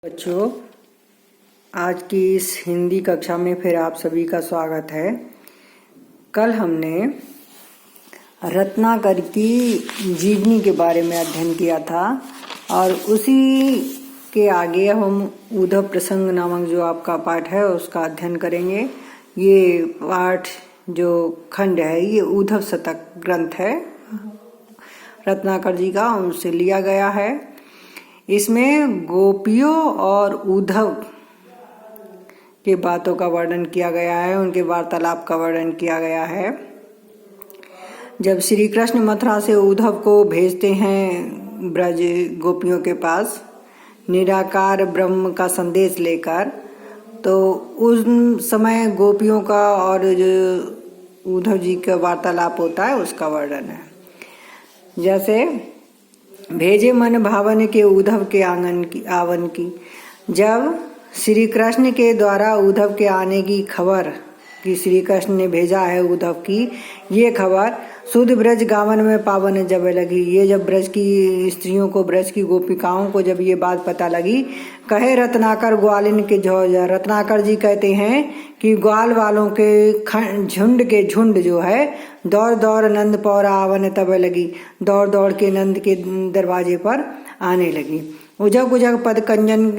बच्चों, आज की इस हिंदी कक्षा में फिर आप सभी का स्वागत है। कल हमने रत्नाकर की जीवनी के बारे में अध्ययन किया था और उसी के आगे हम उद्धव प्रसंग नामक जो आपका पाठ है उसका अध्ययन करेंगे। ये पाठ जो खंड है ये उद्धव शतक ग्रंथ है, रत्नाकर जी का, उनसे लिया गया है। इसमें गोपियों और उद्धव के बातों का वर्णन किया गया है, उनके वार्तालाप का वर्णन किया गया है। जब श्री कृष्ण मथुरा से उद्धव को भेजते हैं ब्रज गोपियों के पास निराकार ब्रह्म का संदेश लेकर, तो उस समय गोपियों का और जो उद्धव जी का वार्तालाप होता है उसका वर्णन है। जैसे भेजे मन भावन के उद्धव के आवन की। जब श्री कृष्ण के द्वारा उद्धव के आने की खबर कि श्री कृष्ण ने भेजा है उद्धव की, ये खबर सुध ब्रज गावन में पावन जब लगी। ये जब ब्रज की स्त्रियों को, ब्रज की गोपिकाओं को जब ये बात पता लगी, कहे रत्नाकर ग्वालिन के झोजा। रत्नाकर जी कहते हैं कि ग्वाल वालों के झुंड के झुंड जो है दौड़ दौड़ नंद पौर आवन तब लगी, दौड़ दौड़ के नंद के दरवाजे पर आने लगी। उजग उजग पद कंजन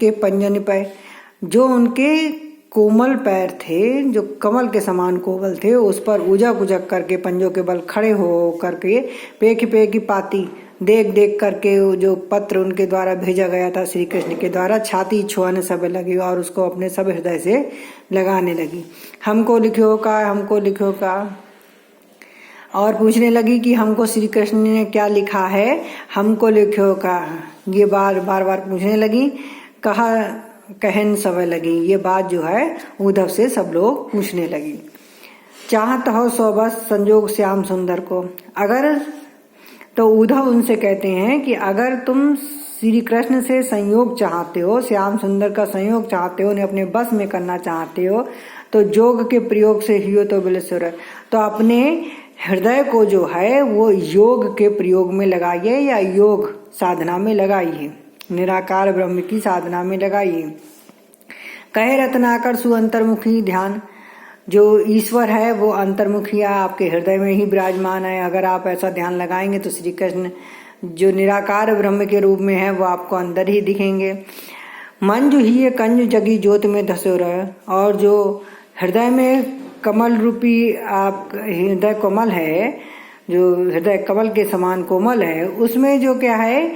के पंजन पे, जो उनके कोमल पैर थे, जो कमल के समान कोमल थे, उस पर उजग उजग करके पंजों के बल खड़े हो करके पेख पेख की पाती देख देख करके जो पत्र उनके द्वारा भेजा गया था श्री कृष्ण के द्वारा, छाती छुआने सब लगी और उसको अपने सब हृदय से लगाने लगी। हमको लिखो का, हमको लिखो का, और पूछने लगी कि हमको श्री कृष्ण ने क्या लिखा है, हमको लिखो का। ये बार बार पूछने लगी, कहा कहन सब लगी। ये बात जो है उद्धव से सब लोग पूछने लगी। चाहत हो सो बस संजोग श्याम सुंदर को। अगर तो उद्धव उनसे कहते हैं कि अगर तुम श्री कृष्ण से संयोग चाहते हो, श्याम सुंदर का संयोग चाहते हो, उन्हें अपने बस में करना चाहते हो, तो जोग के प्रयोग से ही हो तो बिलसुर, तो अपने हृदय को जो है वो योग के प्रयोग में लगाइए या योग साधना में लगाइए, निराकार ब्रह्म की साधना में लगाइए। कहे रत्नाकर सुअंतर्मुखी ध्यान, जो ईश्वर है वो अंतर्मुखी आपके हृदय में ही विराजमान है। अगर आप ऐसा ध्यान लगाएंगे तो श्री कृष्ण जो निराकार ब्रह्म के रूप में है वो आपको अंदर ही दिखेंगे। मंजु ही कंज जगी ज्योत में धसो रहे, और जो हृदय में कमल रूपी आप हृदय कमल है, जो हृदय कमल के समान कोमल है, उसमें जो क्या है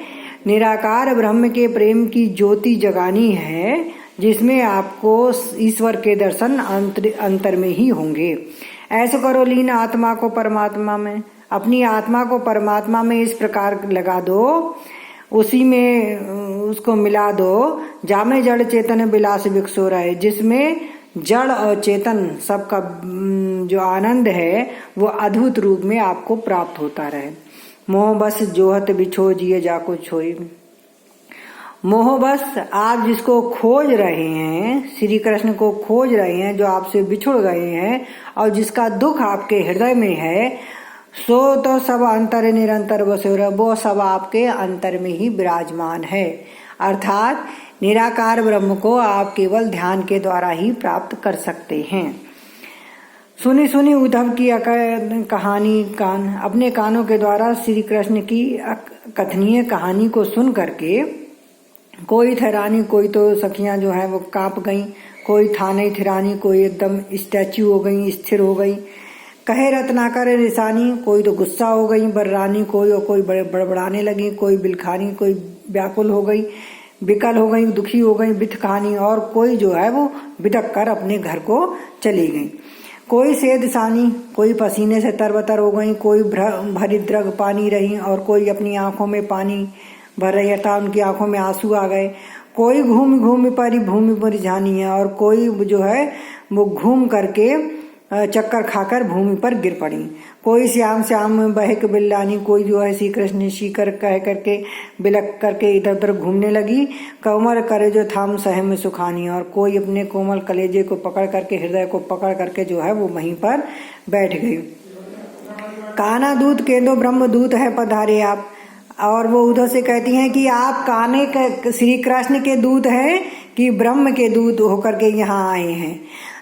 निराकार ब्रह्म के प्रेम की ज्योति जगानी है, जिसमें आपको ईश्वर के दर्शन अंतर में ही होंगे। ऐसे करो लीन आत्मा को परमात्मा में, अपनी आत्मा को परमात्मा में इस प्रकार लगा दो, उसी में उसको मिला दो, जामे जड़ चेतन विलास विकसो रहे, जिसमें जड़ और चेतन सबका जो आनंद है वो अद्भुत रूप में आपको प्राप्त होता रहे। मोह बस जोहत बिछो जिए जाको छोई। मोह बस आप जिसको खोज रहे हैं, श्री कृष्ण को खोज रहे हैं, जो आपसे बिछुड़ गए हैं और जिसका दुख आपके हृदय में है, सो तो सब अंतर निरंतर बसो रहे, वो सब आपके अंतर में ही विराजमान है। अर्थात निराकार ब्रह्म को आप केवल ध्यान के द्वारा ही प्राप्त कर सकते हैं। सुनी सुनी उद्धव की कहानी अपने कानों के द्वारा श्री कृष्ण की कथनीय कहानी को सुन करके कोई थैरानी, कोई तो सखियां जो है वो कांप गई, कोई था नहीं थिरानी, कोई एकदम स्टैच्यू हो गई, स्थिर हो गई। कहे रत्नाकर रिसानी, कोई तो गुस्सा हो गई बर्रानी, कोई बड़बड़ाने लगी, कोई बिलखानी, कोई व्याकुल हो गई, विकल हो गई, दुखी हो गई, बिथ कहानी, और कोई जो है वो बिटक कर अपने घर को चली गई। कोई सेध सानी, कोई पसीने से तरबतर हो गई, कोई भरी द्रग पानी रही, और कोई अपनी आंखों में पानी भर रही था, उनकी आंखों में आंसू आ गए। कोई घूम घूम परी भूमि पर जानी है, और कोई जो है वो घूम करके चक्कर खाकर भूमि पर गिर पड़ी। कोई श्याम श्याम बहक बिल्लानी, कोई जो है श्री कृष्ण शीकर कह करके बिलक करके इधर उधर घूमने लगी। कोमल करे जो थाम सहम सुखानी, और कोई अपने कोमल कलेजे को पकड़ करके, हृदय को पकड़ करके जो है वो वहीं पर बैठ गई। काना दूत केंदो ब्रह्म दूत है पधारे आप, और वो उद्धव से कहती हैं कि आप कान्हे श्री कृष्ण के दूत हैं कि ब्रह्म के दूत होकर के यहाँ आए हैं।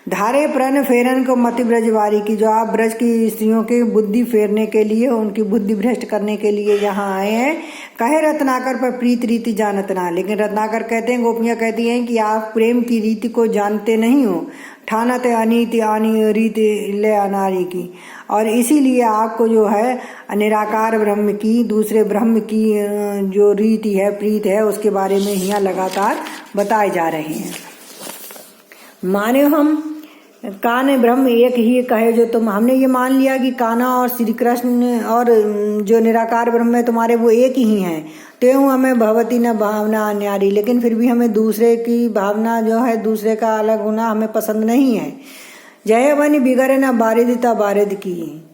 धारे प्रण फेरन को मति ब्रजवारी की, जो आप ब्रज की स्त्रियों की बुद्धि फेरने के लिए, उनकी बुद्धि भ्रष्ट करने के लिए यहाँ आए हैं। कहे रत्नाकर पर प्रीत रीति जानत ना, लेकिन रत्नाकर कहते हैं, गोपियाँ कहती हैं कि आप प्रेम की रीति को जानते नहीं हो। ठानत अनीति आनी रीति ले अनारी की, और इसीलिए आपको जो है निराकार ब्रह्म की, दूसरे ब्रह्म की जो रीति है, प्रीत है, उसके बारे में यहाँ लगातार बताए जा रहे हैं। माने हम कान्ह ब्रह्म एक ही कहे जो तुम, हमने ये मान लिया कि कान्हा और श्री कृष्ण और जो निराकार ब्रह्म है तुम्हारे वो एक ही हैं, त्यों हमें भवती न भावना अन्यारी, लेकिन फिर भी हमें दूसरे की भावना जो है, दूसरे का अलग होना हमें पसंद नहीं है। जय बनी बिगड़े न बारिदिता बारिद की,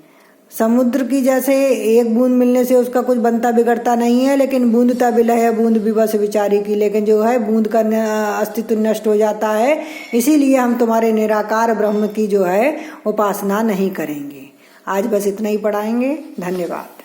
समुद्र की जैसे एक बूंद मिलने से उसका कुछ बनता बिगड़ता नहीं है, लेकिन बूंदता बिलह है बूंद विवश विचारी की, लेकिन जो है बूंद का अस्तित्व नष्ट हो जाता है। इसीलिए हम तुम्हारे निराकार ब्रह्म की जो है उपासना नहीं करेंगे। आज बस इतना ही पढ़ाएंगे। धन्यवाद।